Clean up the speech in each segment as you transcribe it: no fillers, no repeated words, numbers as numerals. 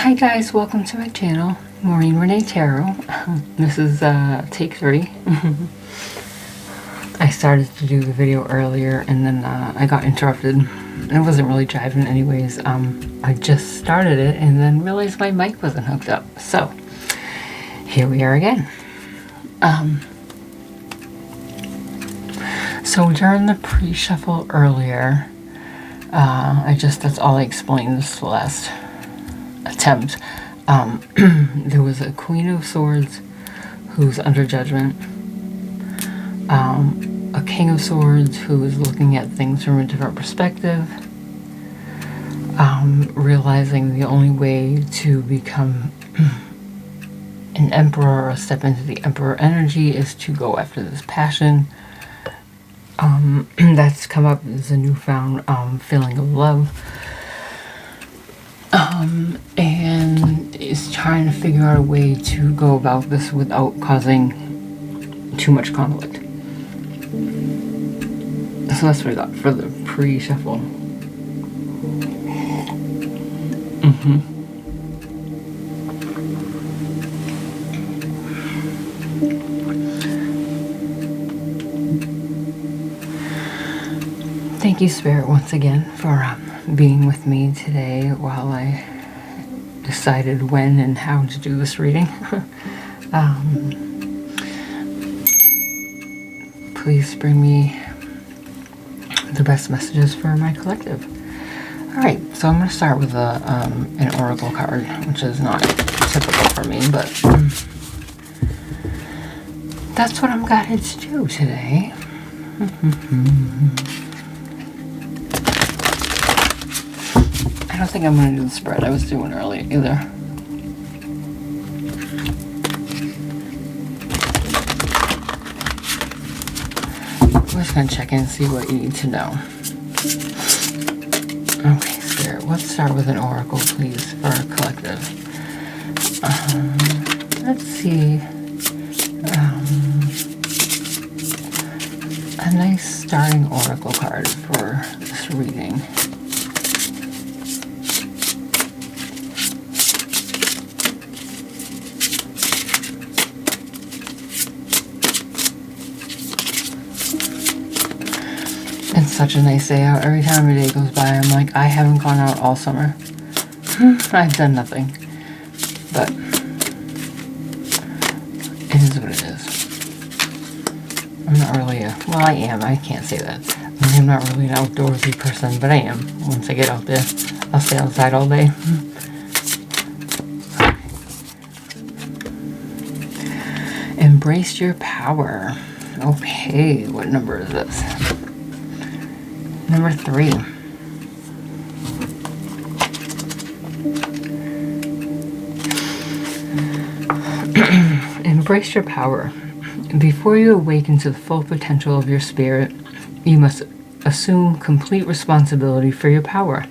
Hi guys, welcome to my channel, Maureen Renee Tarot. This is take 3. I started to do the video earlier and then I got interrupted. It wasn't really jiving anyways. I just started it and then realized my mic wasn't hooked up. So here we are again. So during the pre-shuffle earlier, that's all I explained this last attempt. There was a Queen of Swords who's under judgment, a King of Swords who is looking at things from a different perspective, realizing the only way to become an emperor or step into the emperor energy is to go after this passion. That's come up as a newfound feeling of love. And is trying to figure out a way to go about this without causing too much conflict. So that's what I got for the pre-shuffle. Thank you, Spirit, once again for being with me today while I decided when and how to do this reading. Please bring me the best messages for my collective. Alright, so I'm going to start with an oracle card, which is not typical for me, but that's what I'm guided to do today. I don't think I'm going to do the spread I was doing earlier either. We're just going to check in and see what you need to know. Okay, Spirit, let's start with an oracle, please, for our collective. Let's see. A nice starting oracle card for this reading. It's such a nice day out. Every time a day goes by, I'm like, I haven't gone out all summer. I've done nothing. But it is what it is. I'm not really well, I am. I can't say that. I'm not really an outdoorsy person, but I am. Once I get out there, I'll stay outside all day. Embrace your power. Okay, what number is this? Number 3. Embrace your power. Before you awaken to the full potential of your spirit, you must assume complete responsibility for your power.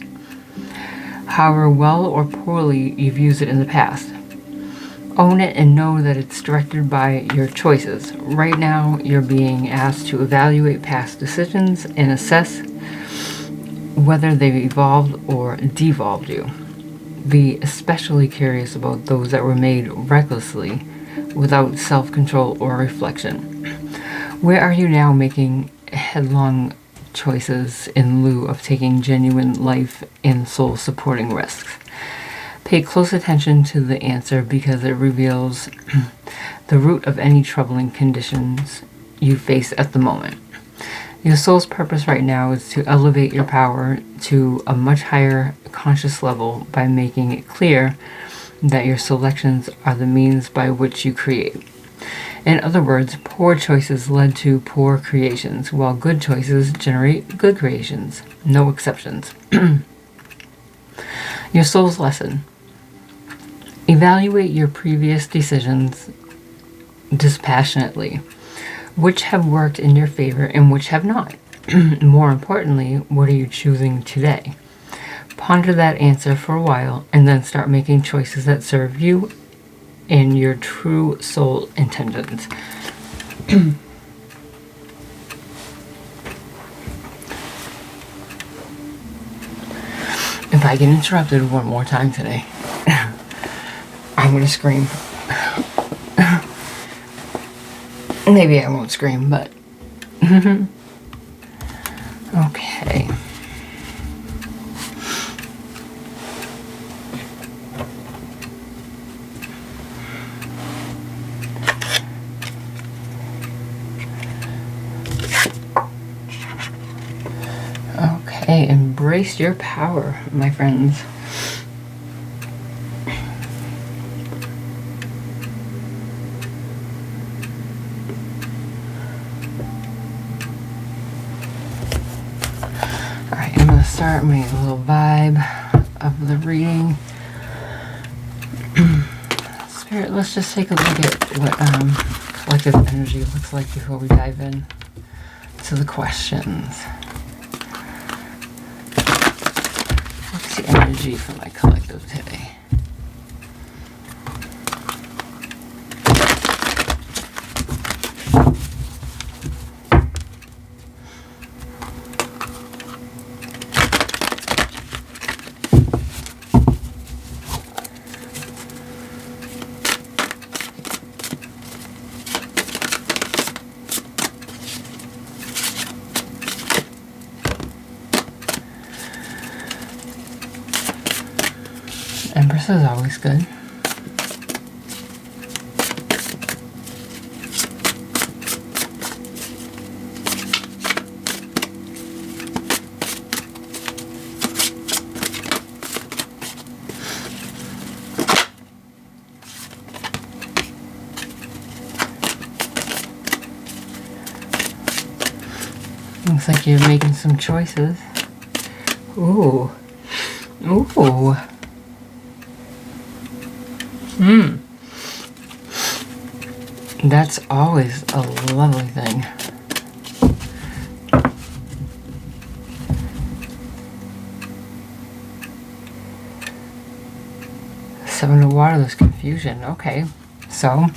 However well or poorly you've used it in the past, own it and know that it's directed by your choices. Right now, you're being asked to evaluate past decisions and assess whether they've evolved or devolved you. Be especially curious about those that were made recklessly, without self-control or reflection. Where are you now making headlong choices in lieu of taking genuine life and soul-supporting risks? Pay close attention to the answer because it reveals the root of any troubling conditions you face at the moment. Your soul's purpose right now is to elevate your power to a much higher conscious level by making it clear that your selections are the means by which you create. In other words, poor choices led to poor creations, while good choices generate good creations. No exceptions. Your soul's lesson. Evaluate your previous decisions dispassionately. Which have worked in your favor and which have not? More importantly, what are you choosing today? Ponder that answer for a while and then start making choices that serve you and your true soul intentions. If I get interrupted one more time today, I'm gonna scream. Maybe I won't scream, but okay. Okay, embrace your power, my friends. Alright, I'm going to start my little vibe of the reading. Spirit, let's just take a look at what collective energy looks like before we dive in to the questions. What's the energy for my collective today? Empress is always good. Looks like you're making some choices. Ooh. Ooh. That's always a lovely thing. Seven of Water, there's confusion. Okay, so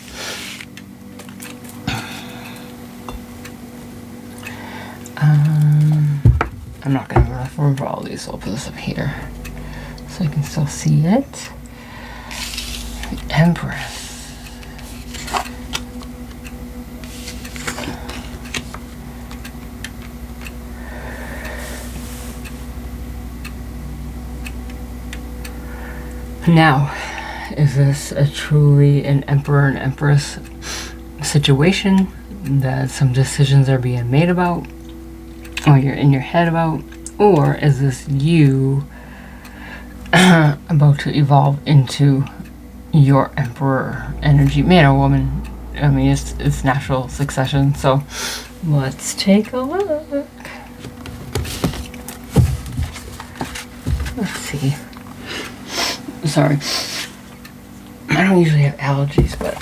I'm not going to have enough room for all these, so I'll put this up here so I can still see it. The Empress. Now, is this a truly an Emperor and Empress situation that some decisions are being made about, or you're in your head about, or is this you about to evolve into your Emperor energy, man or woman? I mean, it's natural succession, so let's take a look. Let's see. Sorry, I don't usually have allergies, but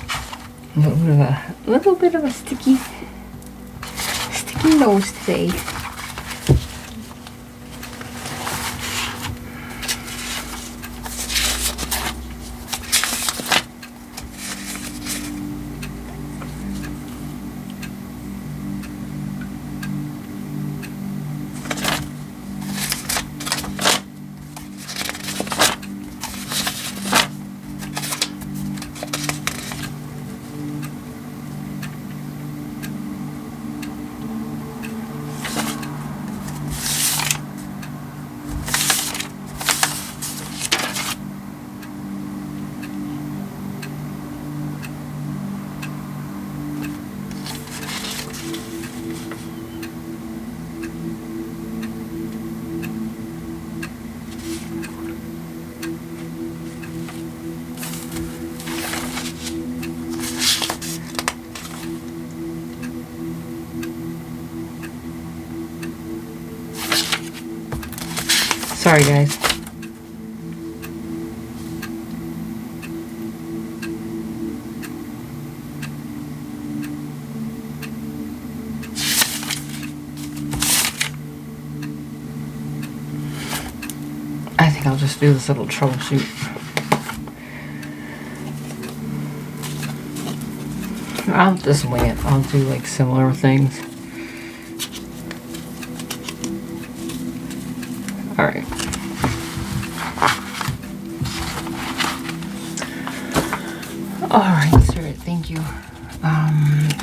a little bit of a sticky nose today. Sorry, guys. I think I'll just do this little troubleshoot. I'll just wing it. I'll do like similar things. Alright. Alright, Spirit, thank you.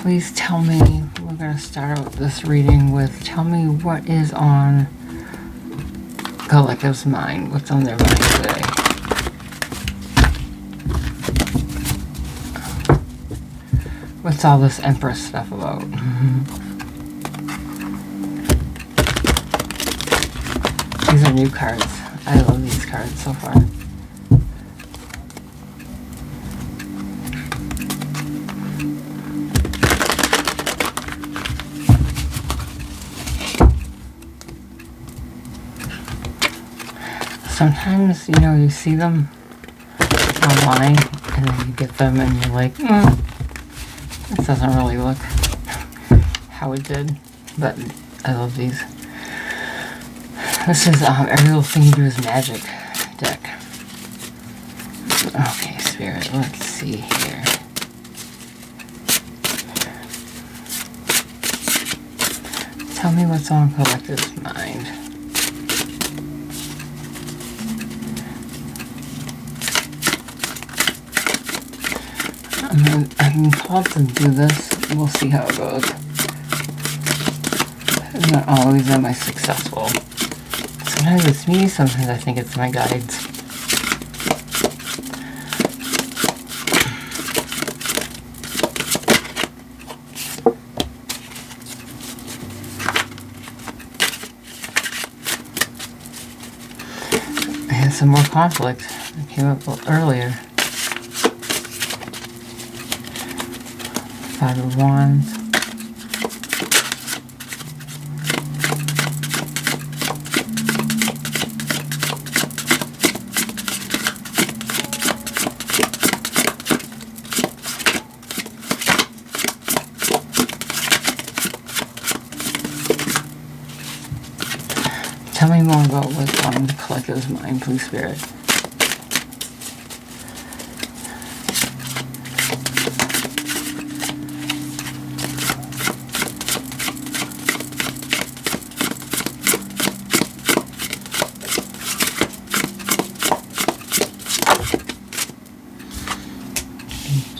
Please tell me, we're going to start out this reading with, tell me what is on Collective's mind. What's on their mind today? What's all this Empress stuff about? These are new cards. I love these cards so far. Sometimes, you know, you see them online and then you get them and you're like, this doesn't really look how it did, but I love these. This is Every Little Thing You Do Is Magic deck. Okay, Spirit, let's see here. Tell me what's on Collective's mind. I'm called to do this. We'll see how it goes. Not always am I successful. Sometimes it's me, sometimes I think it's my guides. I had some more conflict that came up earlier. Five of Wands. Tell me more about what's on the Collective's mind, please, Spirit.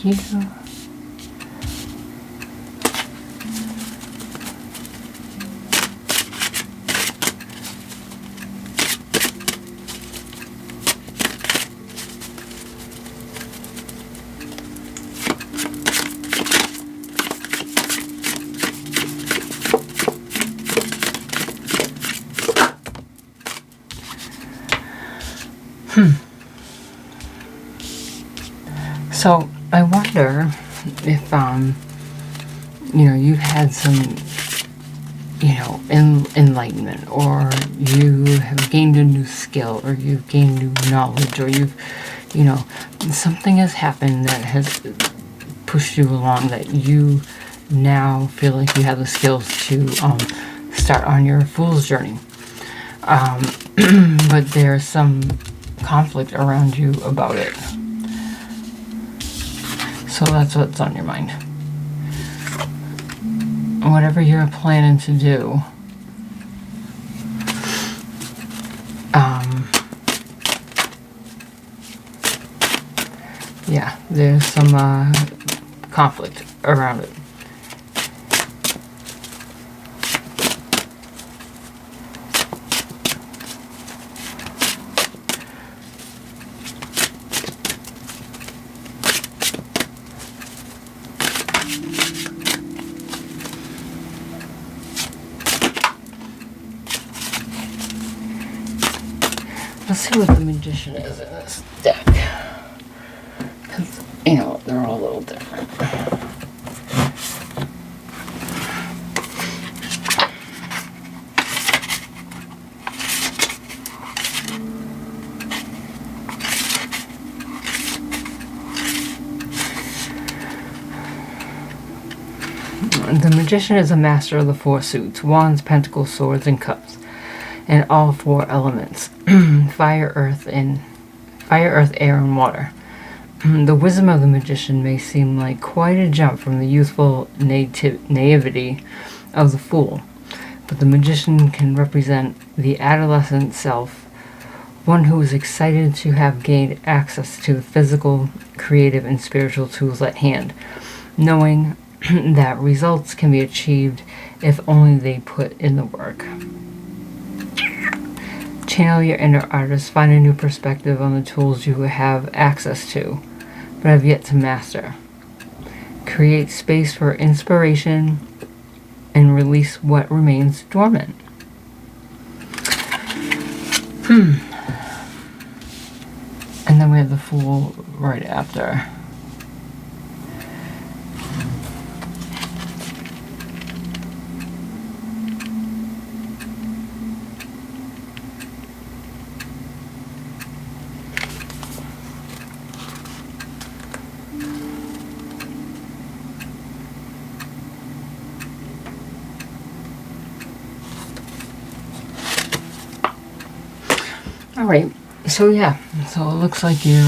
Thank you. So I wonder if you know, you've had some, you know, enlightenment, or you have gained a new skill, or you've gained new knowledge, or you've, you know, something has happened that has pushed you along, that you now feel like you have the skills to start on your fool's journey. But there's some conflict around you about it. So that's what's on your mind. Whatever you're planning to do, yeah, there's some conflict around it. Let's see what the Magician is in this deck. Because, you know, they're all a little different. The Magician is a master of the four suits: Wands, Pentacles, Swords, and Cups, and all four elements: fire, earth, air, and water. The wisdom of the Magician may seem like quite a jump from the youthful naivety of the Fool, but the Magician can represent the adolescent self, one who is excited to have gained access to the physical, creative, and spiritual tools at hand, knowing that results can be achieved if only they put in the work. Channel your inner artist, find a new perspective on the tools you have access to, but have yet to master. Create space for inspiration and release what remains dormant. And then we have the Fool right after. All right, so yeah, so it looks like you're,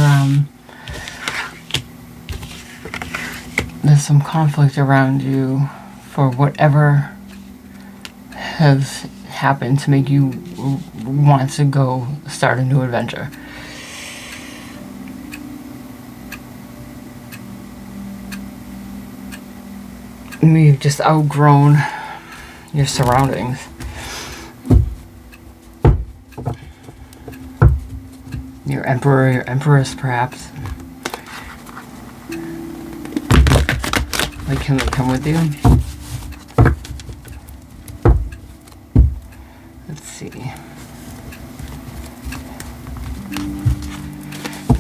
there's some conflict around you for whatever has happened to make you want to go start a new adventure. You've just outgrown your surroundings. Your emperor, your empress, perhaps. Like, can they come with you? Let's see.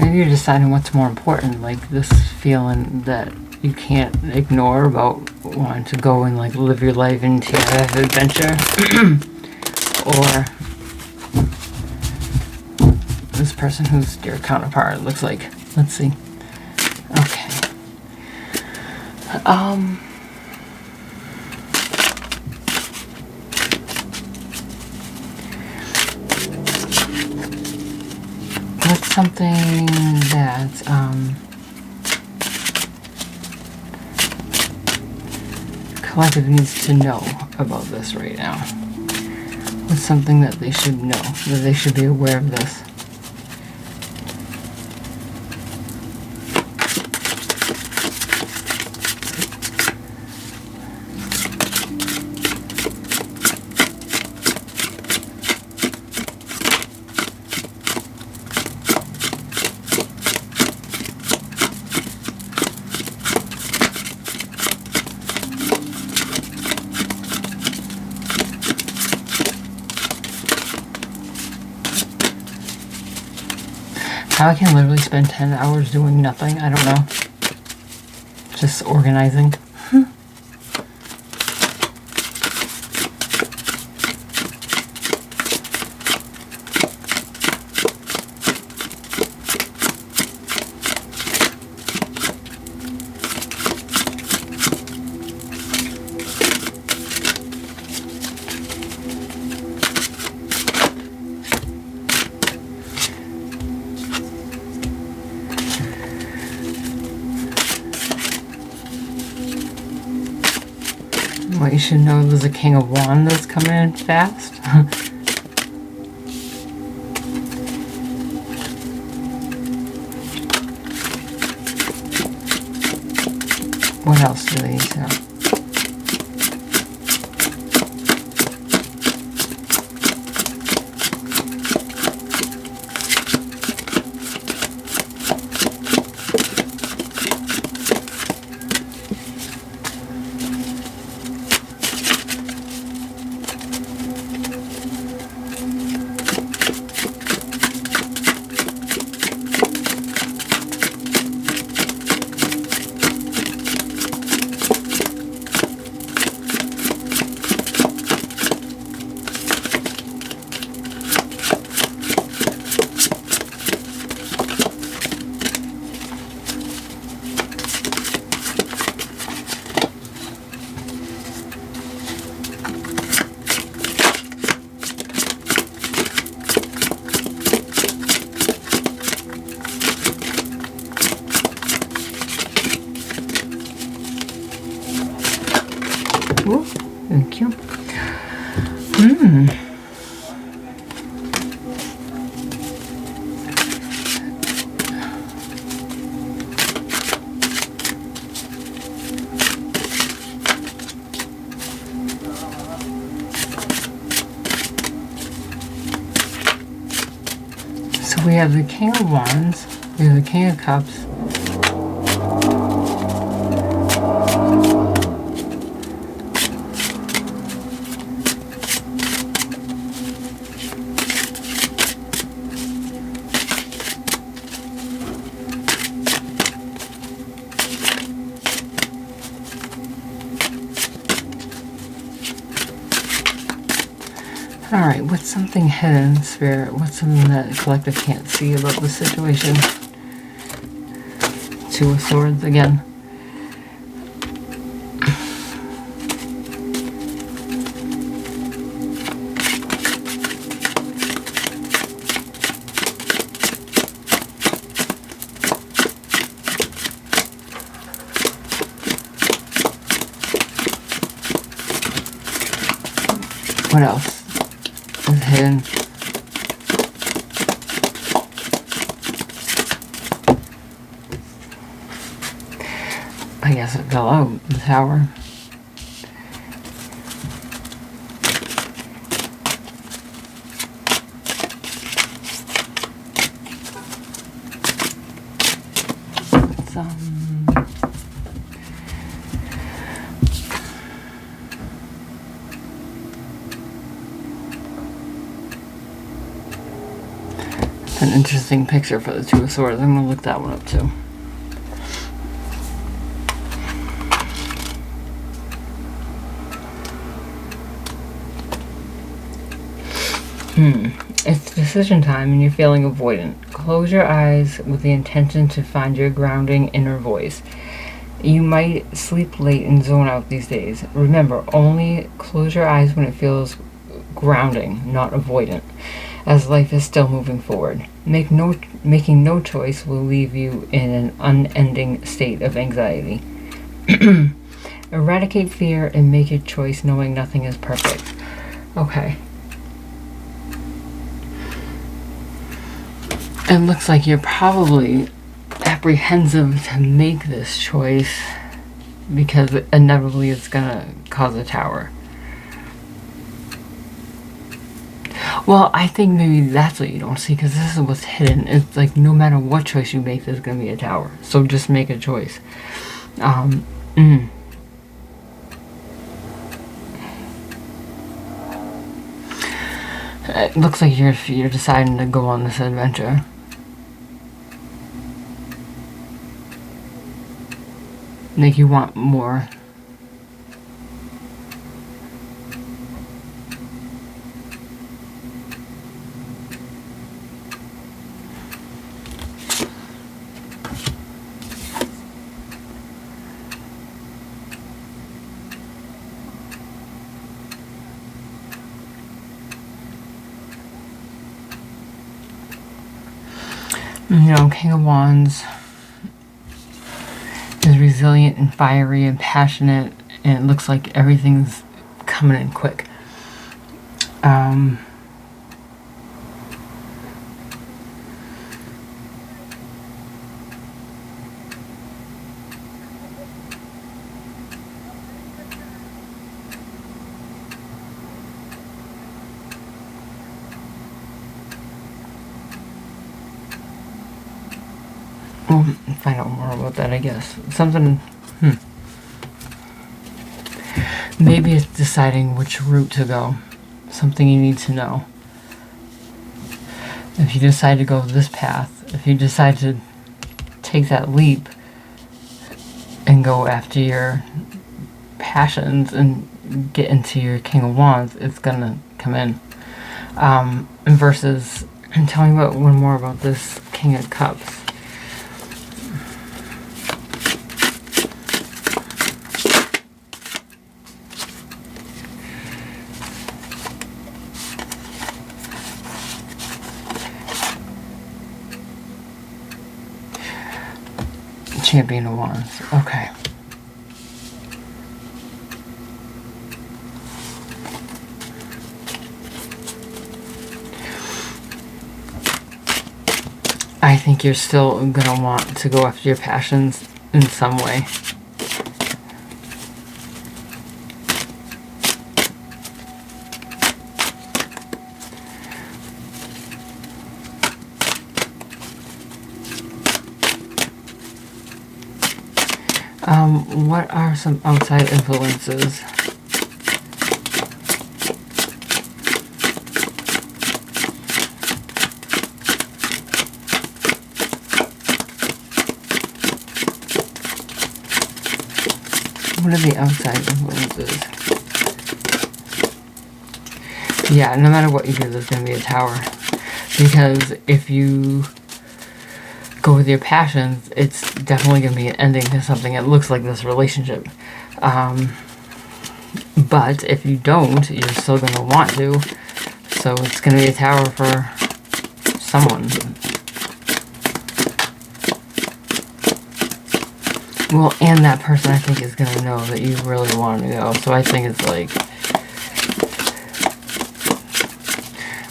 Maybe you're deciding what's more important, like this feeling that you can't ignore about wanting to go and like live your life into your adventure. Or this person who's your counterpart, looks like. Let's see. Okay. What's something that collective needs to know about this right now? What's something that they should know, that they should be aware of this? How I can literally spend 10 hours doing nothing, I don't know. Just organizing. What you should know, there's a King of Wands that's coming in fast. What else do they need to know? we have the King of Wands, we have the King of Cups, Alright, what's something hidden, Spirit? What's something that the collective can't see about the situation? Two of Swords again. What else is hidden? I guess it fell out, the Tower. An interesting picture for the Two of Swords. I'm going to look that one up too. It's decision time and you're feeling avoidant. Close your eyes with the intention to find your grounding inner voice. You might sleep late and zone out these days. Remember, only close your eyes when it feels grounding, not avoidant, as life is still moving forward. Making no choice will leave you in an unending state of anxiety. Eradicate fear and make a choice knowing nothing is perfect. Okay. It looks like you're probably apprehensive to make this choice because inevitably it's gonna cause a Tower. Well, I think maybe that's what you don't see, because this is what's hidden. It's like no matter what choice you make, there's going to be a Tower. So just make a choice. It looks like you're deciding to go on this adventure. Like you want more. You know, King of Wands is resilient and fiery and passionate, and it looks like everything's coming in quick. We'll find out more about that, I guess. Something, Maybe it's deciding which route to go. Something you need to know. If you decide to go this path, if you decide to take that leap and go after your passions and get into your King of Wands, it's gonna come in. Versus, and tell me one more about this King of Cups. Champion of Wands. Okay. I think you're still gonna want to go after your passions in some way. What are some outside influences? What are the outside influences? Yeah, no matter what you do, there's going to be a tower. Because if you go with your passions, it's definitely going to be an ending to something that looks like this relationship. But if you don't, you're still going to want to. So it's going to be a tower for someone. Well, and that person, I think, is going to know that you really want to go. So I think it's like,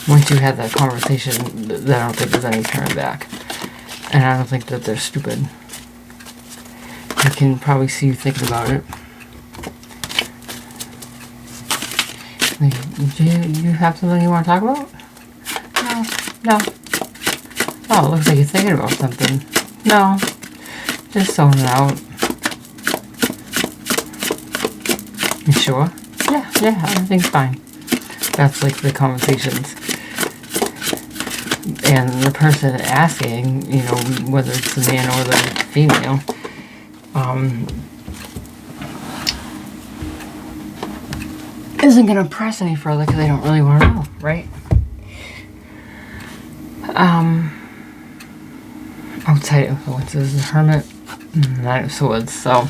once you have that conversation, I don't think there's any turning back. And I don't think that they're stupid. I can probably see you thinking about it. Do you have something you want to talk about? No. Oh, it looks like you're thinking about something. No. Just zoning out. You sure? Yeah, everything's fine. That's like the conversations. And the person asking, you know, whether it's the man or the female, isn't going to press any further because they don't really want to know, right? Outside influences, the Hermit, Knight of Swords, so...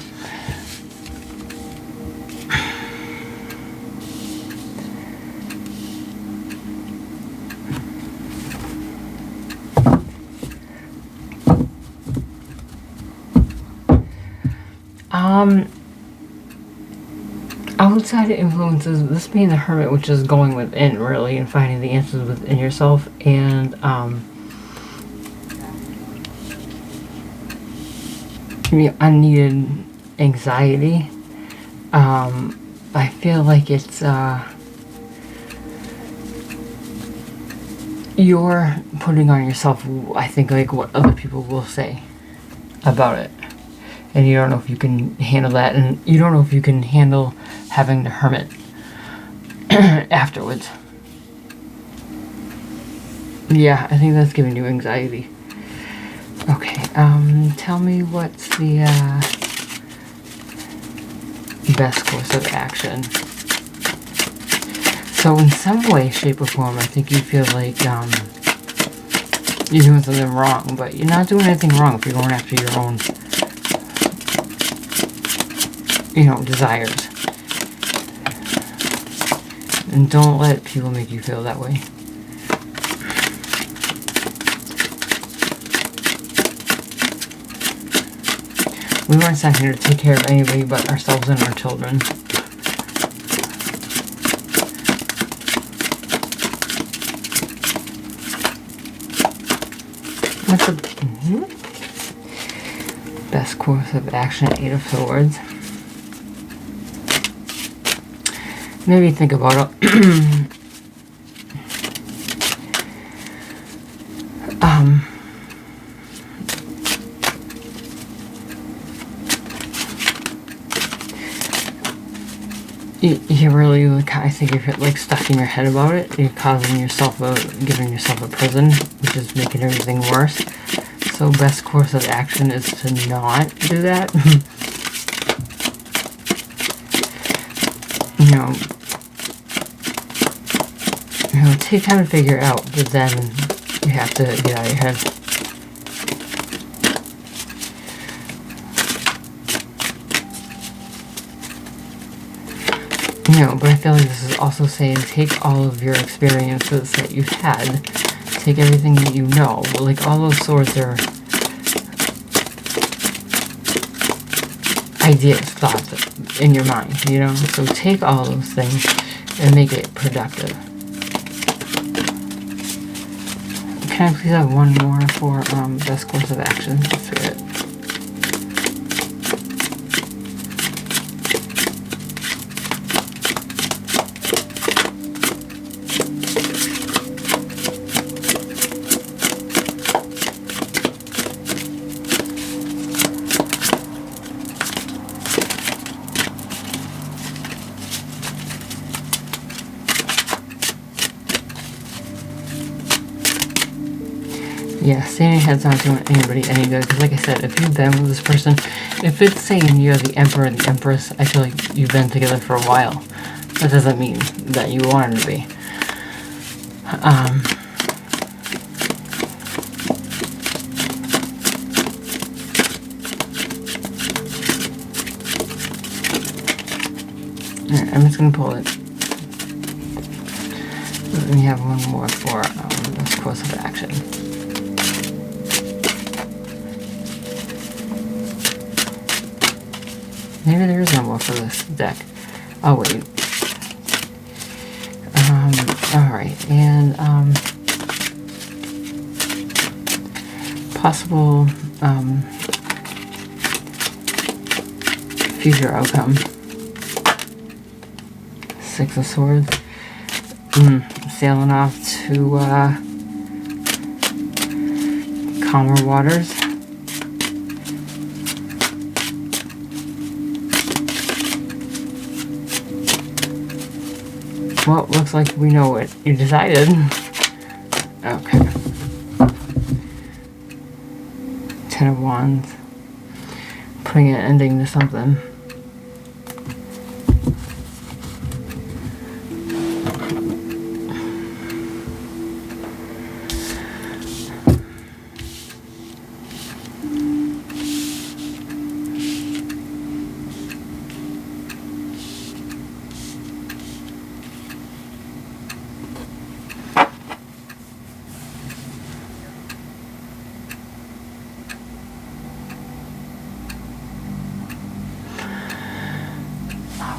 outside influences, this being the Hermit, which is going within, really, and finding the answers within yourself, and, unneeded anxiety. I feel like it's, you're putting on yourself, I think, like, what other people will say about it. And you don't know if you can handle that, and you don't know if you can handle having the Hermit afterwards. Yeah, I think that's giving you anxiety. Okay, tell me what's the best course of action. So in some way, shape, or form, I think you feel like you're doing something wrong, but you're not doing anything wrong if you're going after your own, you know, desires. And don't let people make you feel that way. We weren't sent here to take care of anybody but ourselves and our children. What's the best course of action? 8 of Swords. Maybe think about it. You really, like, I think if you're like stuck in your head about it, you're causing yourself giving yourself a prison, which is making everything worse. So best course of action is to not do that. you know, take time to figure it out, but then you have to get out of your head. You know, but I feel like this is also saying take all of your experiences that you've had, take everything that you know, like all those swords are ideas, thoughts in your mind, you know, so take all those things and make it productive. Can I please have one more for best course of action? That's it. Yeah, staying in your head's not doing anybody any good. Because like I said, if you've been with this person, if it's saying you're the emperor and the empress, I feel like you've been together for a while. That doesn't mean that you wanted to be. Alright, I'm just going to pull it. Let me have one more for this course of action. Maybe there is no more for this deck. I'll wait. Alright, and possible future outcome. 6 of Swords. Sailing off to calmer waters. Well, looks like we know what you decided. Okay. 10 of Wands. Putting an ending to something.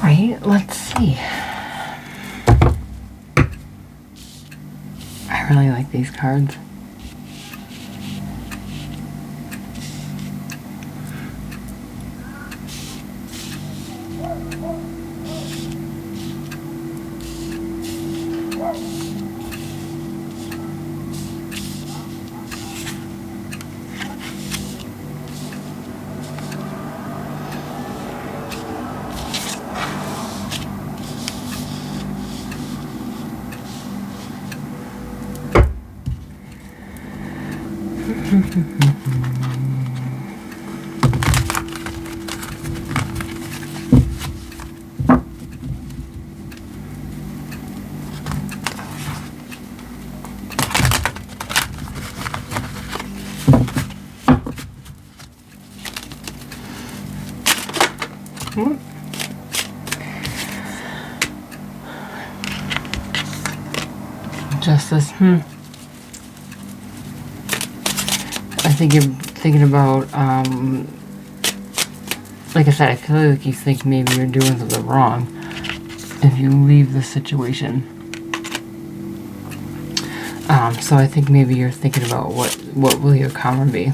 Alright, let's see. I really like these cards. Justice. I think you're thinking about, like I said, I feel like you think maybe you're doing something wrong if you leave the situation. So I think maybe you're thinking about what will your karma be.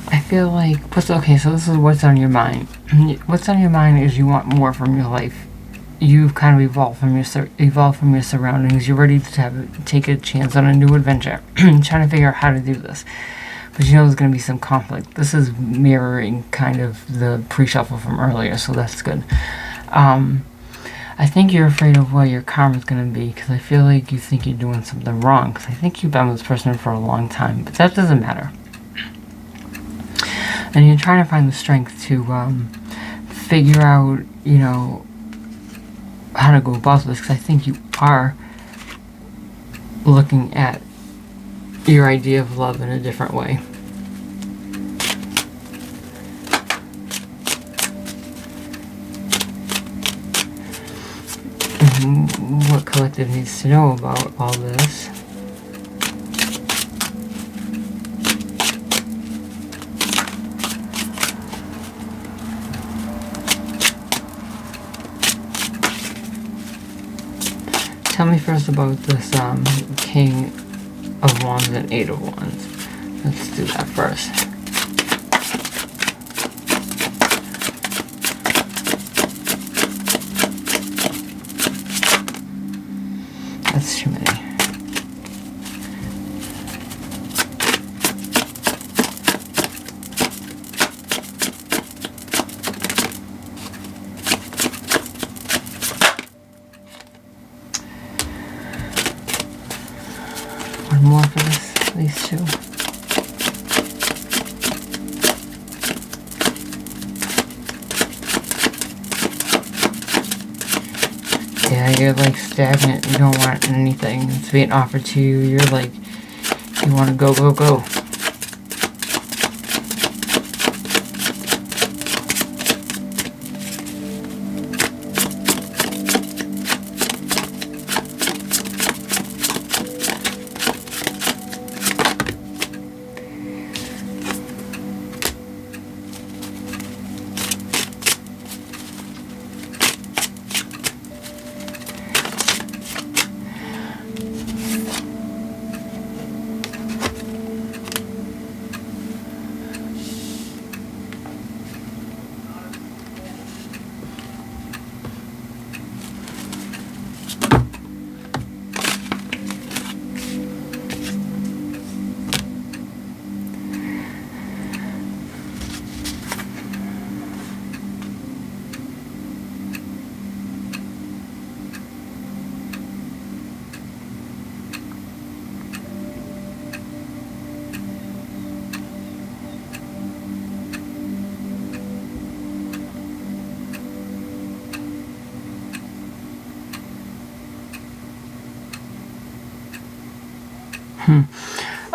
I feel like, okay, so this is what's on your mind. What's on your mind is you want more from your life. You've kind of evolved from your surroundings. You're ready to take a chance on a new adventure. Trying to figure out how to do this. But you know there's going to be some conflict. This is mirroring kind of the pre-shuffle from earlier, so that's good. I think you're afraid of what your karma is going to be, because I feel like you think you're doing something wrong, because I think you've been with this person for a long time, but that doesn't matter. And you're trying to find the strength to figure out, you know, how to go about this, because I think you are looking at your idea of love in a different way. What collective needs to know about all this? Tell me first about this King of Wands and 8 of Wands. Let's do that first. That's too many. One more for these two. Yeah, you're like stagnant. You don't want anything. It's being offered to you. You're like, you want to go, go, go.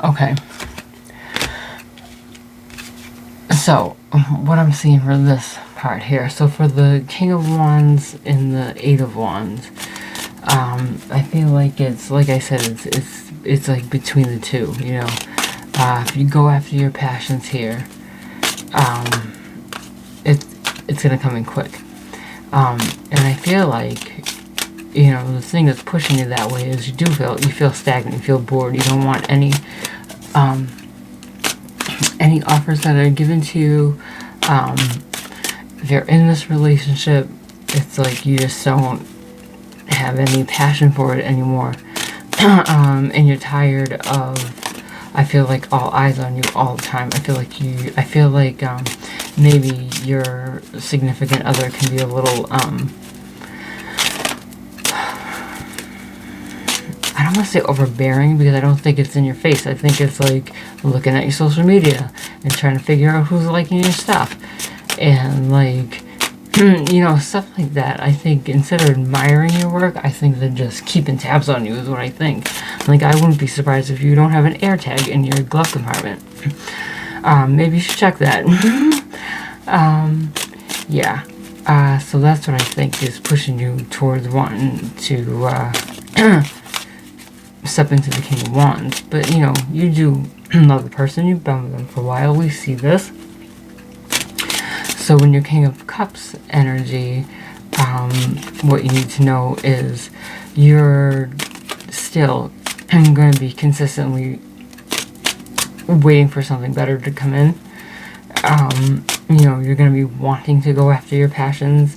Okay. So, what I'm seeing for this part here. So for the King of Wands and the Eight of Wands, I feel like it's, like I said, it's like between the two, you know. If you go after your passions here, it's gonna come in quick. And I feel like, you know, the thing that's pushing you that way is you feel stagnant, you feel bored, you don't want any offers that are given to you. If you're in this relationship, it's like you just don't have any passion for it anymore. And you're tired of, I feel like, all eyes on you all the time. I feel like maybe your significant other can be a little, I don't want to say overbearing, because I don't think it's in your face. I think it's like looking at your social media and trying to figure out who's liking your stuff. And like, you know, stuff like that. I think instead of admiring your work, I think they're just keeping tabs on you is what I think. Like, I wouldn't be surprised if you don't have an air tag in your glove compartment. Maybe you should check that. Yeah. So that's what I think is pushing you towards wanting to step into the King of Wands. But, you know, you do love the person. You've been with them for a while. We see this. So when your King of Cups energy, what you need to know is you're still going to be consistently waiting for something better to come in. You know, you're going to be wanting to go after your passions,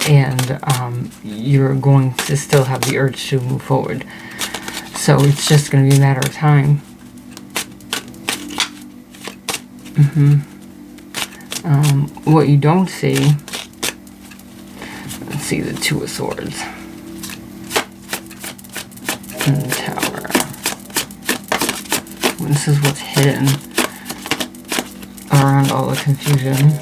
and you're going to still have the urge to move forward. So it's just going to be a matter of time. What you don't see, let's see, the Two of Swords and the Tower. This is what's hidden around all the confusion.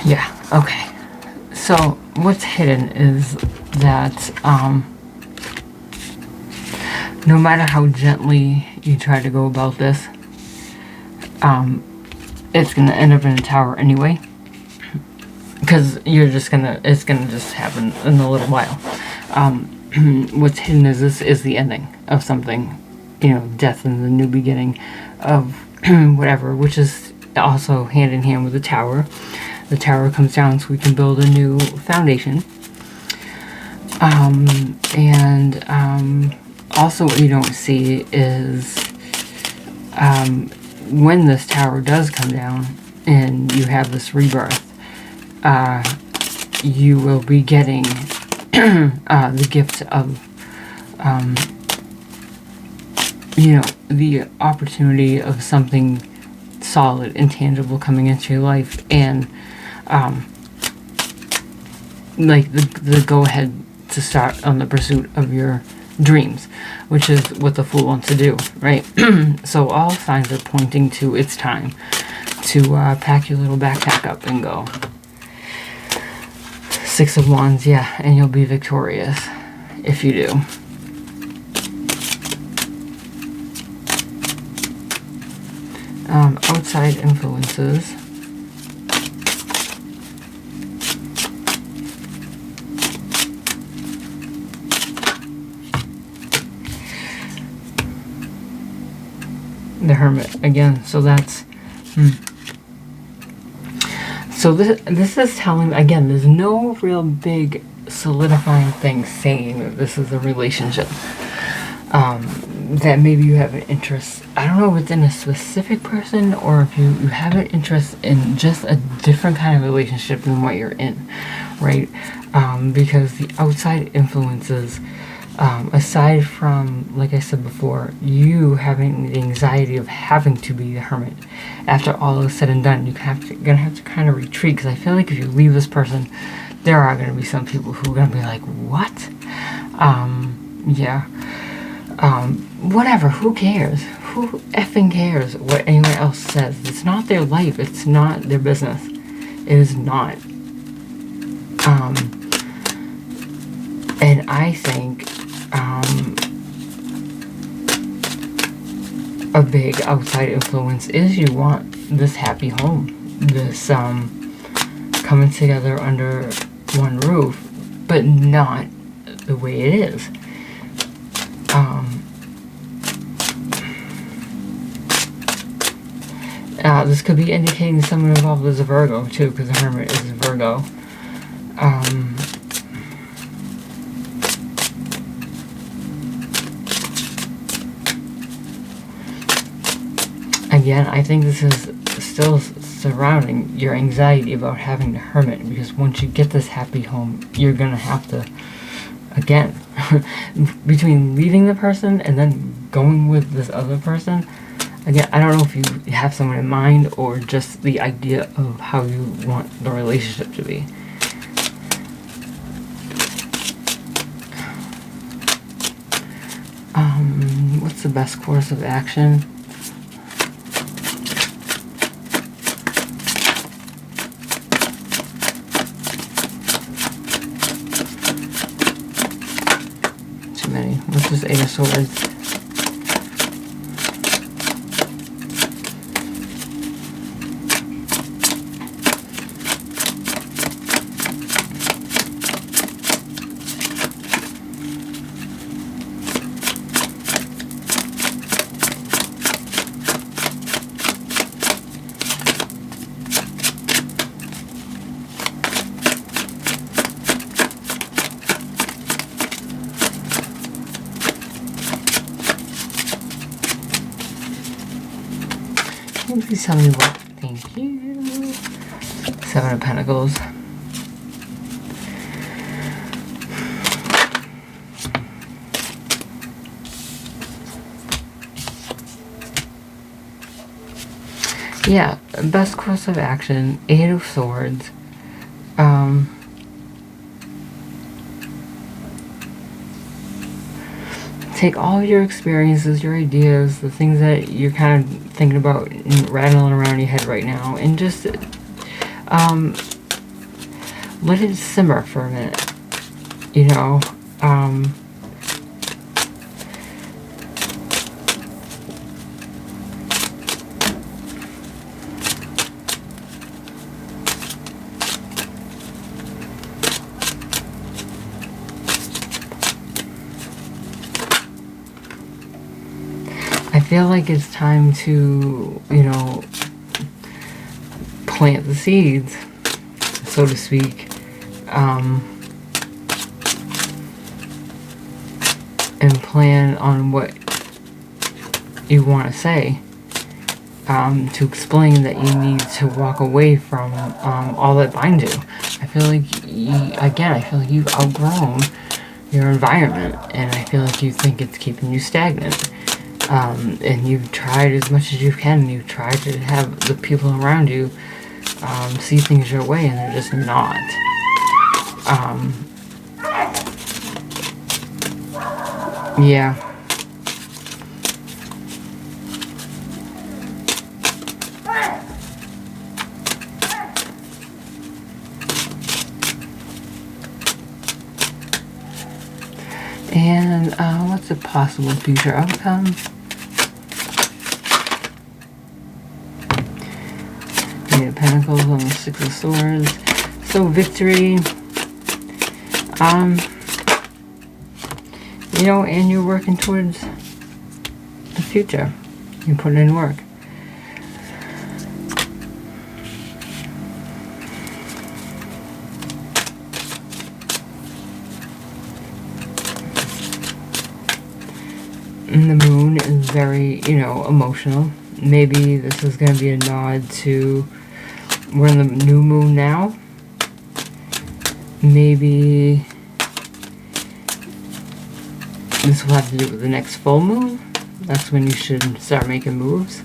Yeah, okay. So what's hidden is that no matter how gently you try to go about this, it's going to end up in a tower anyway. Because it's gonna just happen in a little while. What's hidden is this is the ending of something, death and the new beginning of whatever, which is also hand in hand with the tower. The tower comes down so we can build a new foundation. Also what you don't see is when this tower does come down and you have this rebirth, you will be getting the gift of, the opportunity of something solid and tangible coming into your life, and like the go-ahead to start on the pursuit of your dreams, which is what the Fool wants to do, right? So all signs are pointing to it's time to pack your little backpack up and go. Six of Wands, yeah, and you'll be victorious if you do. Outside influences. The Hermit again, so that's so this is telling, again, there's no real big solidifying thing saying that this is a relationship, that maybe you have an interest, I don't know if it's in a specific person or if you have an interest in just a different kind of relationship than what you're in, right? Because the outside influences, aside from, like I said before, you having the anxiety of having to be the Hermit, after all is said and done, you're gonna have to kind of retreat, because I feel like if you leave this person, there are gonna be some people who are gonna be like, what? Whatever, who cares? Who effing cares what anyone else says? It's not their life, it's not their business. It is not. And I think a big outside influence is you want this happy home, this coming together under one roof, but not the way it is. This could be indicating someone involved is a Virgo too, because the Hermit is a Virgo. Again, I think this is still surrounding your anxiety about having the Hermit, because once you get this happy home, you're gonna have to, again, between leaving the person and then going with this other person, again, I don't know if you have someone in mind or just the idea of how you want the relationship to be. What's the best course of action? Too many. What's this Eight of Swords? Please tell me what. Thank you. Seven of Pentacles. Yeah, best course of action. Eight of Swords. Take all your experiences, your ideas, the things that you're kind of thinking about and rattling around your head right now, and just let it simmer for a minute. I feel like it's time to, plant the seeds, so to speak, and plan on what you want to say, to explain that you need to walk away from all that binds you. I feel like, I feel like you've outgrown your environment, and I feel like you think it's keeping you stagnant. And you've tried as much as you can. You've tried to have the people around you see things your way, and they're just not. Yeah. And what's a possible future outcome? Eight of Pentacles on the Six of Swords. So victory. And you're working towards the future. You put in work. And the moon is very, emotional. Maybe this is going to be a nod to, we're in the new moon now. Maybe this will have to do with the next full moon. That's when you should start making moves.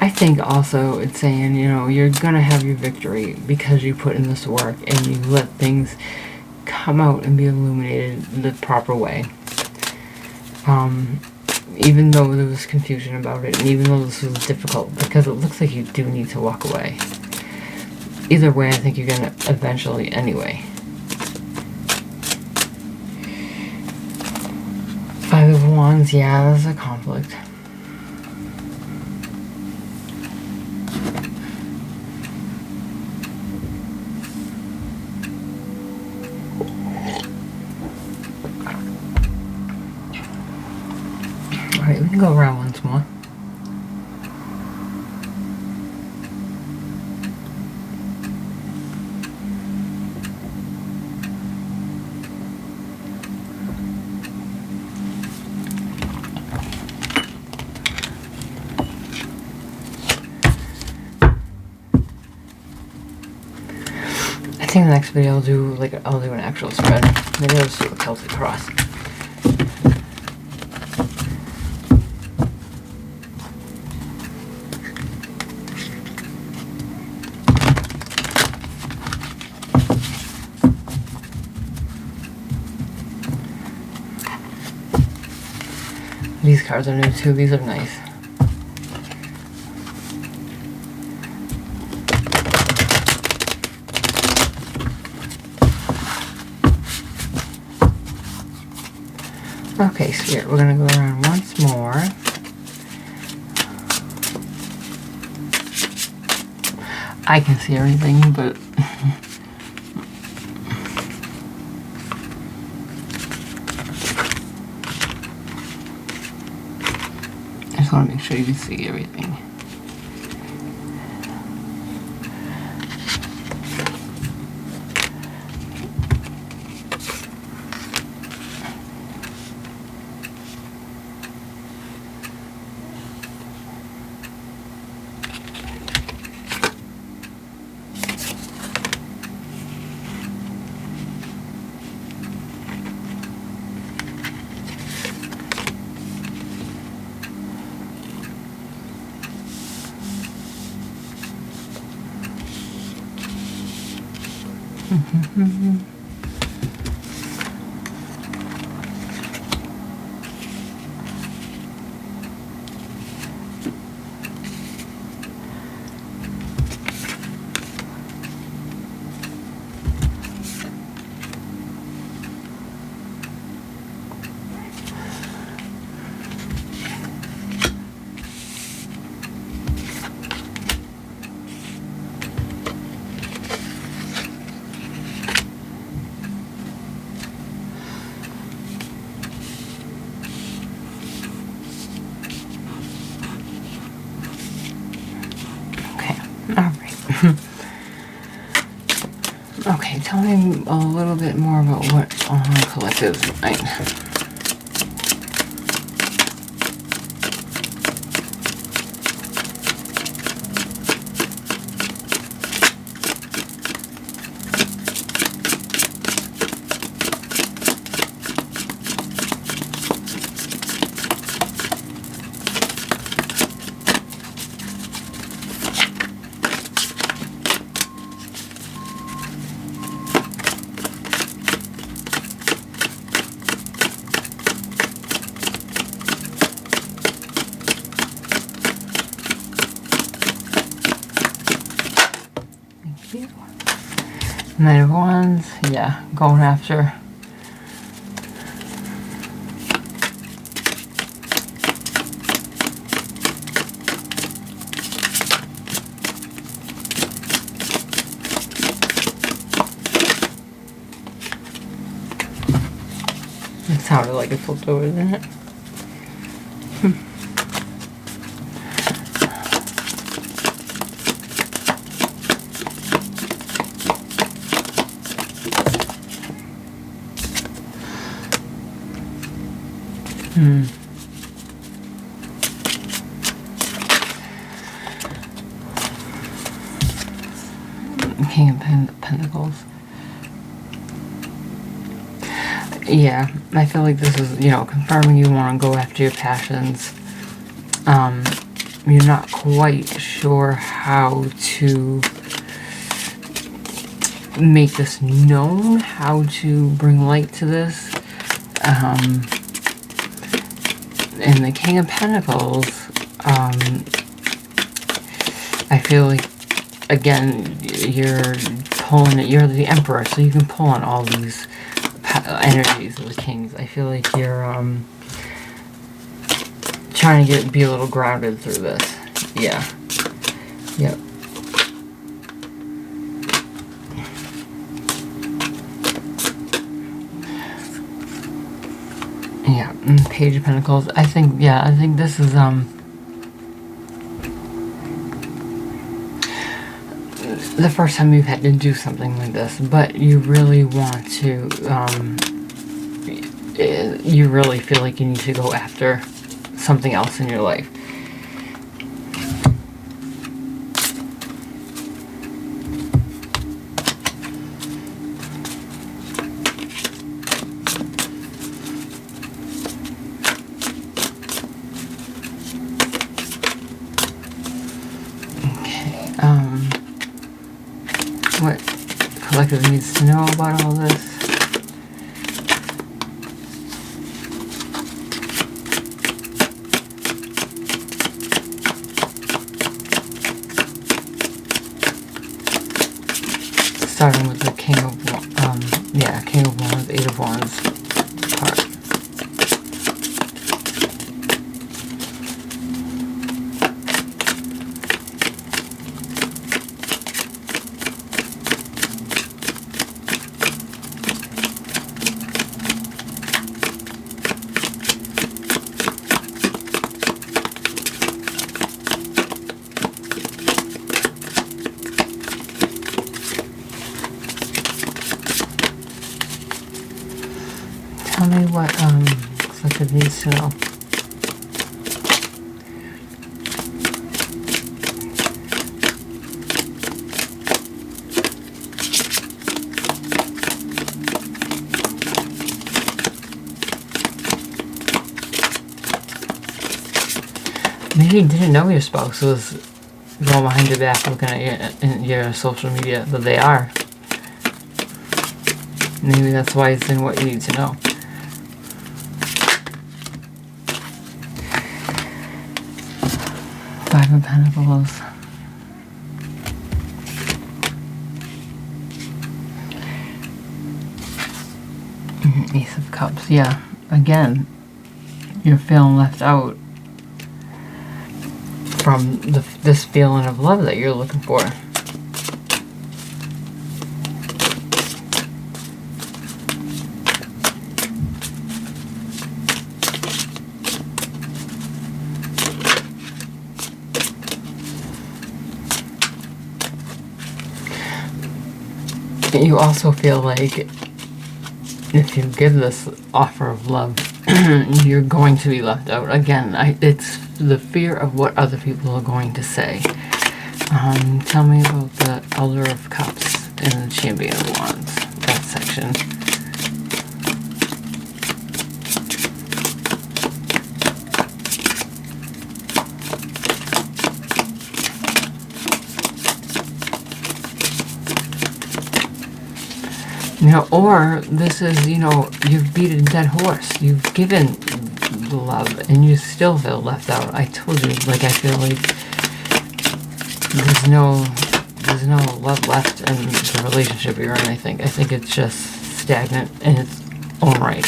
I think also it's saying, you're going to have your victory because you put in this work and you let things come out and be illuminated the proper way. Even though there was confusion about it, and even though this was difficult, because it looks like you do need to walk away. Either way, I think you're going to eventually anyway. Five of Wands, yeah, there's a conflict. Alright, we can go around once more. I think the next video I'll do an actual spread. Maybe I'll just do a Celtic cross. These cards are new too. These are nice. Okay, Spirit, we're going to go around once more. I can see everything, but I just want to make sure you can see everything. Okay, tell me a little bit more about what collective tonight. Knight of Wands, yeah, going after. It sounded like it flipped over, didn't it? King of Pentacles. Yeah, I feel like this is, confirming you want to go after your passions. You're not quite sure how to make this known, how to bring light to this. And the King of Pentacles, I feel like, again, you're pulling it. You're the Emperor, so you can pull on all these energies of the Kings. I feel like you're trying to be a little grounded through this. Yeah. Yep. Yeah, Page of Pentacles. I think this is the first time you've had to do something like this, but you really want to, you really feel like you need to go after something else in your life. What collective needs to know about all this? Starting with the King of Wands, Eight of Wands part. Tell me what collective needs to know. Maybe you didn't know your spouse was going behind your back looking at your social media, but they are. Maybe that's why it's in what you need to know. Five of Pentacles. Ace of Cups. Yeah, again, you're feeling left out from this feeling of love that you're looking for. You also feel like if you give this offer of love, you're going to be left out. Again, it's the fear of what other people are going to say. Tell me about the Elder of Cups and the Champion of Wands, that section. You know, or this is, you know, you've beat a dead horse. You've given love and you still feel left out. I told you, like, I feel like there's no love left in the relationship you're in, I think. I think it's just stagnant in its own right.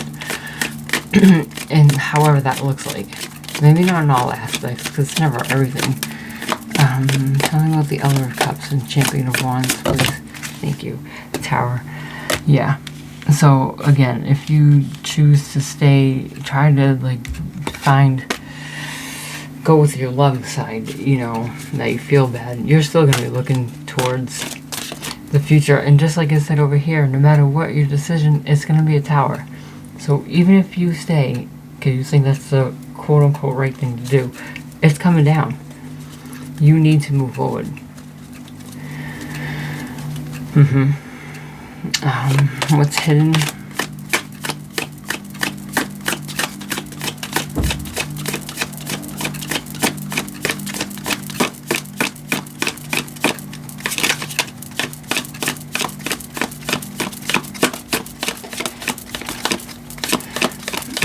And however that looks like. Maybe not in all aspects, because it's never everything. Tell me about the Elder of Cups and Champion of Wands, please. Thank you. Tower. Yeah. So, again, if you choose to stay, try to, like, go with your love side, you know, that you feel bad, you're still going to be looking towards the future. And just like I said over here, no matter what your decision, it's going to be a tower. So even if you stay, because you think that's the quote-unquote right thing to do, it's coming down. You need to move forward. What's hidden?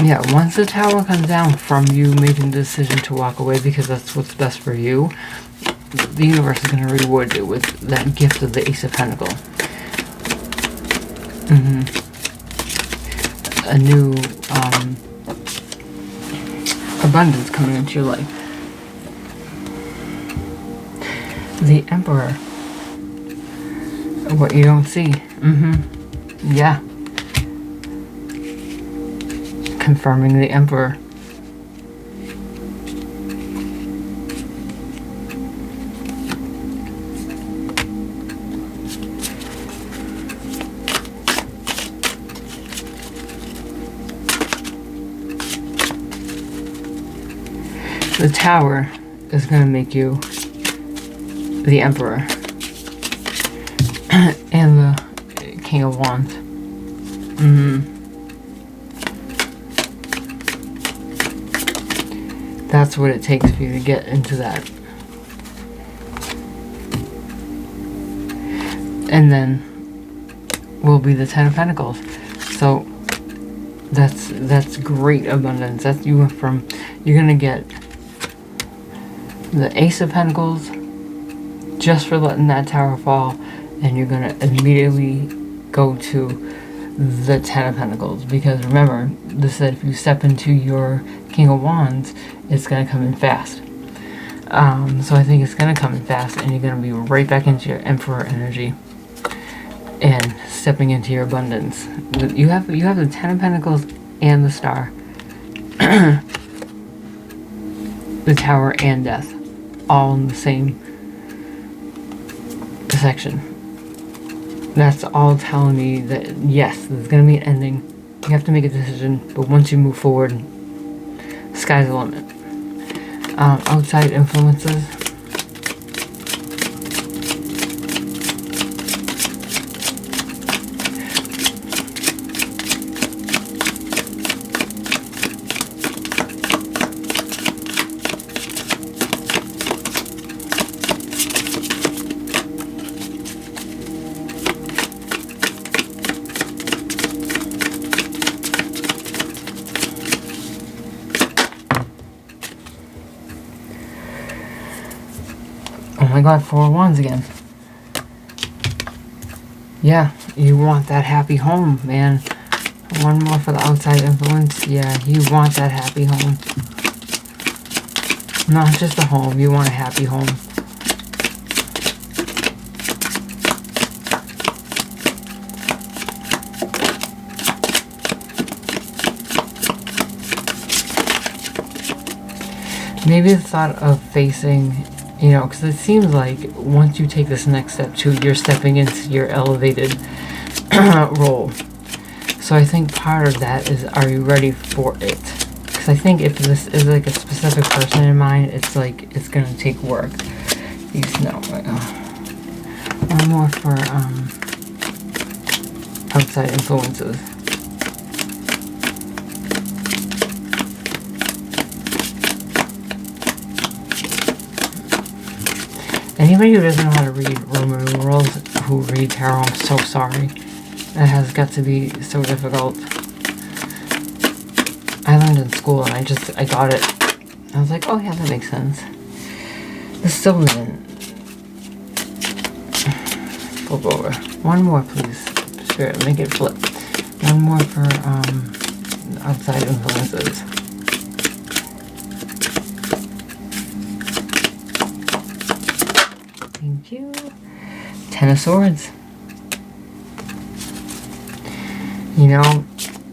Yeah, once the tower comes down from you making the decision to walk away because that's what's best for you, the universe is going to reward you with that gift of the Ace of Pentacles. A new abundance coming into your life. The Emperor. What you don't see. Yeah. Confirming the Emperor. The Tower is going to make you the Emperor and the King of Wands. That's what it takes for you to get into that. And then will be the Ten of Pentacles. So that's great abundance. That's you went from, you're gonna get the Ace of Pentacles just for letting that tower fall, and you're gonna immediately go to the Ten of Pentacles, because remember, this said if you step into your King of Wands, it's gonna come in fast. So I think it's gonna come in fast, and you're gonna be right back into your Emperor energy and stepping into your abundance. You have the Ten of Pentacles and the Star, the Tower and Death, all in the same section. That's all telling me that yes, there's gonna be an ending. You have to make a decision, but once you move forward, sky's the limit. Outside influences. Oh my god, 4 of Wands again. Yeah, you want that happy home, man. One more for the outside influence. Yeah, you want that happy home. Not just a home, you want a happy home. Maybe the thought of facing, you know, because it seems like once you take this next step too, you're stepping into your elevated role. So I think part of that is, are you ready for it? Because I think if this is like a specific person in mind, it's like it's gonna take work. No. One more for outside influences. Anybody who doesn't know how to read Roman numerals, who read tarot, I'm so sorry. That has got to be so difficult. I learned in school and I got it. I was like, oh yeah, that makes sense. The Sylvan. Flip over. One more, please. Spirit, make it flip. One more for outside influences. Thank you. Ten of Swords. You know,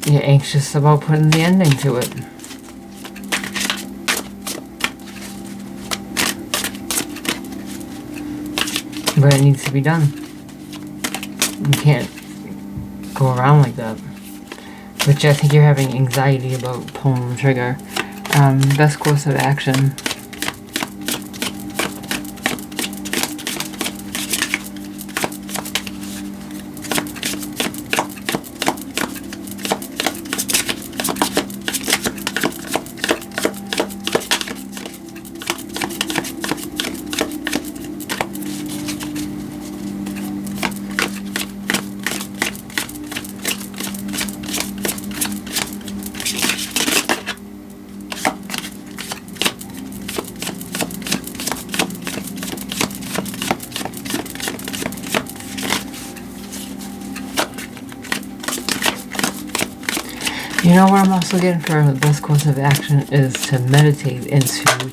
you're anxious about putting the ending to it. But it needs to be done. You can't go around like that. Which I think you're having anxiety about pulling the trigger. Best course of action. You know what I'm also getting for the best course of action is to meditate and to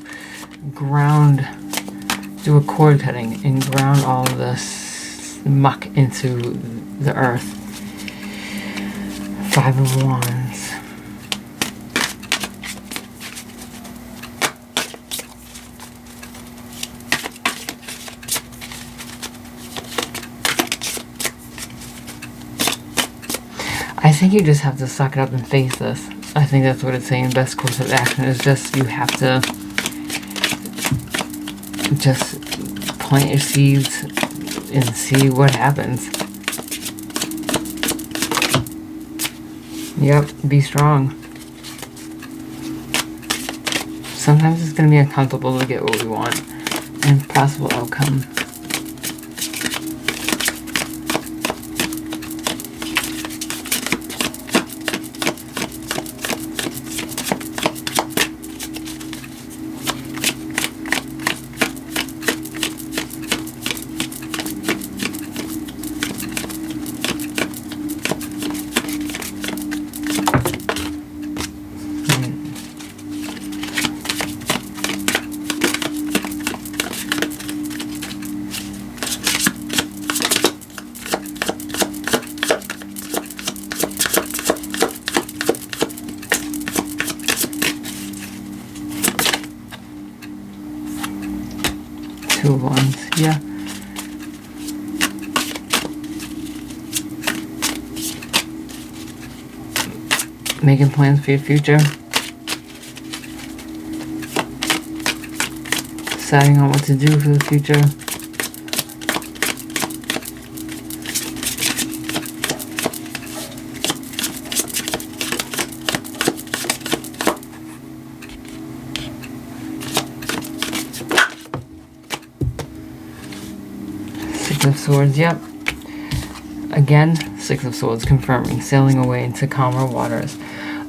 ground, do a cord cutting and ground all of this muck into the earth. 5 of Wands. I think you just have to suck it up and face this. I think that's what it's saying. Best course of action is just you have to just plant your seeds and see what happens. Yep, be strong. Sometimes it's going to be uncomfortable to get what we want and possible outcome. Two of Wands, yeah. Making plans for your future. Deciding on what to do for the future. Six of Swords, yep. Again, Six of Swords confirming, sailing away into calmer waters.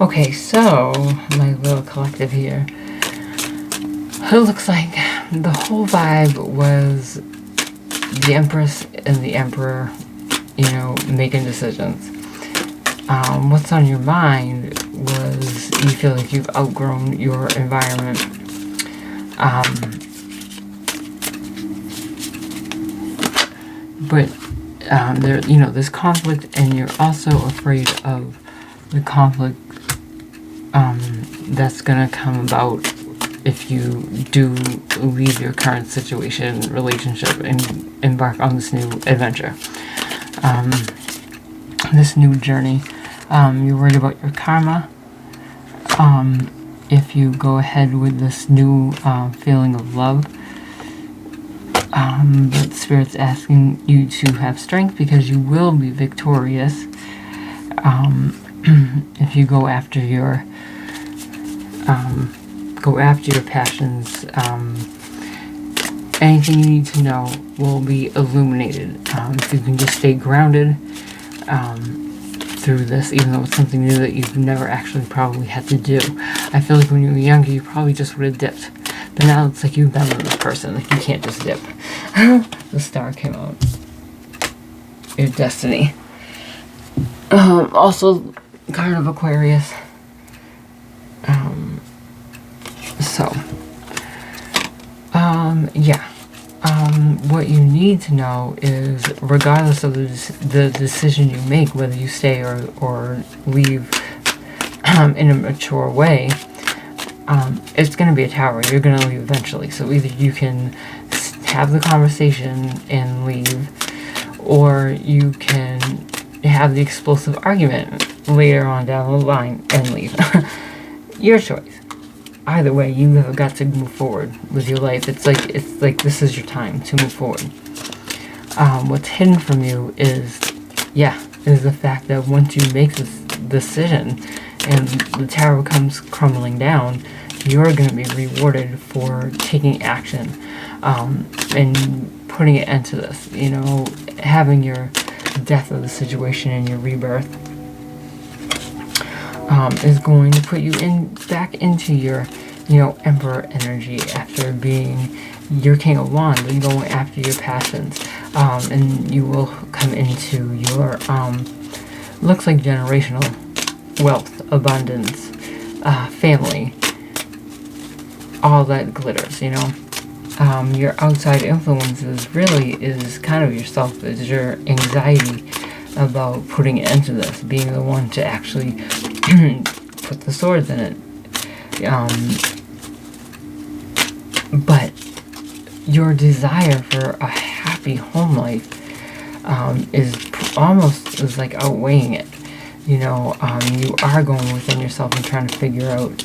Okay, so, my little collective here. It looks like the whole vibe was the Empress and the Emperor, you know, making decisions. What's on your mind was you feel like you've outgrown your environment. But there, you know, there's conflict, and you're also afraid of the conflict that's gonna come about if you do leave your current situation, relationship, and embark on this new adventure. this new journey. You're worried about your karma. If you go ahead with this new feeling of love, but Spirit's asking you to have strength because you will be victorious. If you go after your passions, anything you need to know will be illuminated. If you can just stay grounded through this, even though it's something new that you've never actually probably had to do. I feel like when you were younger, you probably just would have dipped. But now it's like you've been with this person. Like, you can't just dip. The star came out. Your destiny. Also, card of Aquarius. Yeah. What you need to know is, regardless of the decision you make, whether you stay or leave in a mature way, it's going to be a tower. You're going to leave eventually. So either you can have the conversation and leave, or you can have the explosive argument later on down the line and leave. Your choice. Either way, you have got to move forward with your life. It's like this is your time to move forward. What's hidden from you is the fact that once you make this decision and the tower comes crumbling down, you're going to be rewarded for taking action and putting it into this. Having your death of the situation and your rebirth is going to put you back into your, Emperor energy after being your King of Wands and going after your passions. And you will come into your, looks like generational wealth, abundance, family, all that glitters, Your outside influences really is kind of yourself. It's your anxiety about putting it into this, being the one to actually put the swords in it. But your desire for a happy home life is like outweighing it. You are going within yourself and trying to figure out,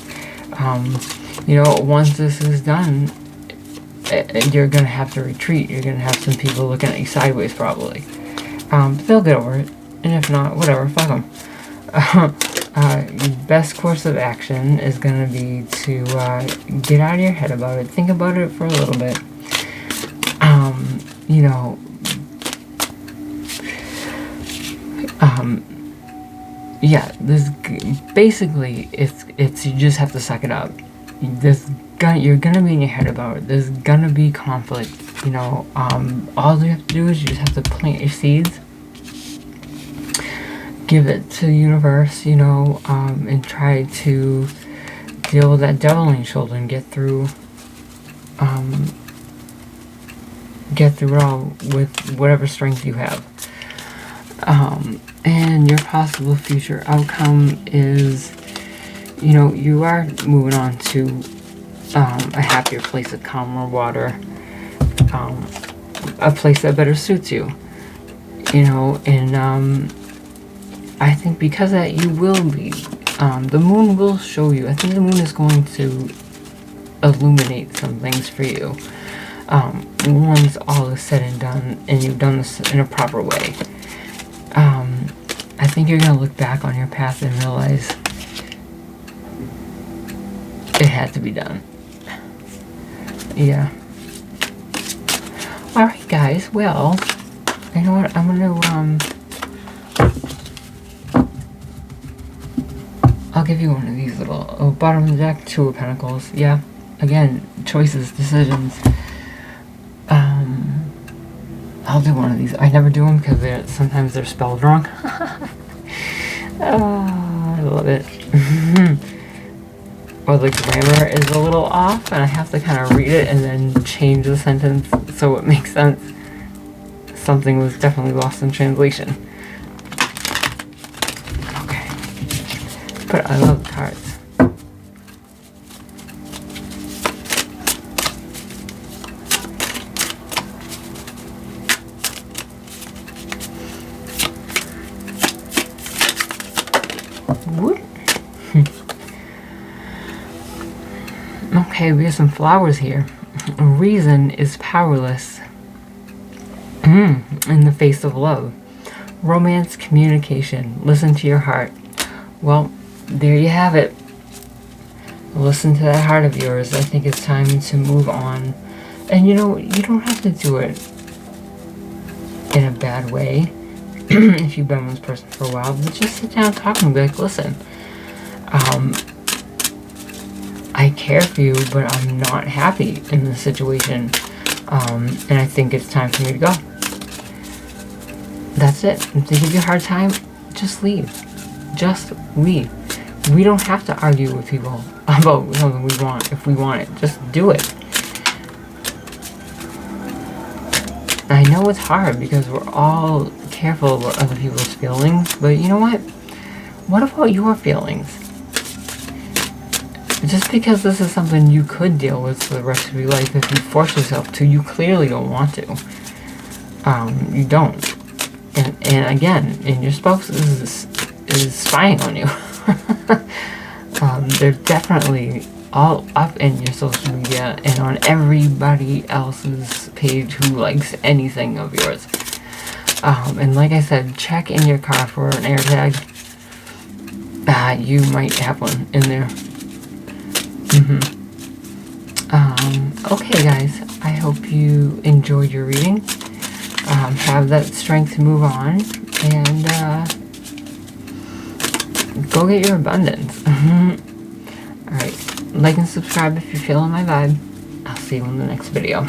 once this is done, you're going to have to retreat. You're going to have some people looking at you sideways probably. But they'll get over it. And if not, whatever, fuck them. Best course of action is going to be to get out of your head about it. Think about it for a little bit. This basically it's you just have to suck it up. You're gonna be in your head about it. There's gonna be conflict. All you have to do is you just have to plant your seeds, give it to the universe, and try to deal with that devil on your shoulder and get through it all with whatever strength you have. And your possible future outcome is, you are moving on to a happier place, a calmer water, a place that better suits you, and I think because of that you will be, the moon will show you. I think the moon is going to illuminate some things for you once all is said and done and you've done this in a proper way. I think you're going to look back on your past and realize it had to be done. Yeah. Alright guys, well, you know what, I'm going to, I'll give you one of these little, bottom of the deck, Two of Pentacles. Yeah, again, choices, decisions. I'll do one of these. I never do them because sometimes they're spelled wrong. I love it. Or the grammar is a little off and I have to kind of read it and then change the sentence so it makes sense. Something was definitely lost in translation. Okay. But I love the cards. What? Okay, we have some flowers here. Reason is powerless in the face of love. Romance, communication. Listen to your heart. Well, there you have it. Listen to that heart of yours. I think it's time to move on. And you don't have to do it in a bad way. If you've been with this person for a while, but just sit down and talk and be like, listen, I care for you, but I'm not happy in this situation. And I think it's time for me to go. That's it. If they give you a hard time, just leave. Just leave. We don't have to argue with people about something we want if we want it. Just do it. I know it's hard because we're all careful about other people's feelings, but you know what? What about your feelings? Just because this is something you could deal with for the rest of your life, if you force yourself to, you clearly don't want to. You don't. And again, your spouse is spying on you. They're definitely all up in your social media and on everybody else's page who likes anything of yours. And like I said, check in your car for an air tag. You might have one in there. Okay guys, I hope you enjoyed your reading. Have that strength to move on, and go get your abundance. Alright, like and subscribe if you're feeling my vibe. I'll see you in the next video.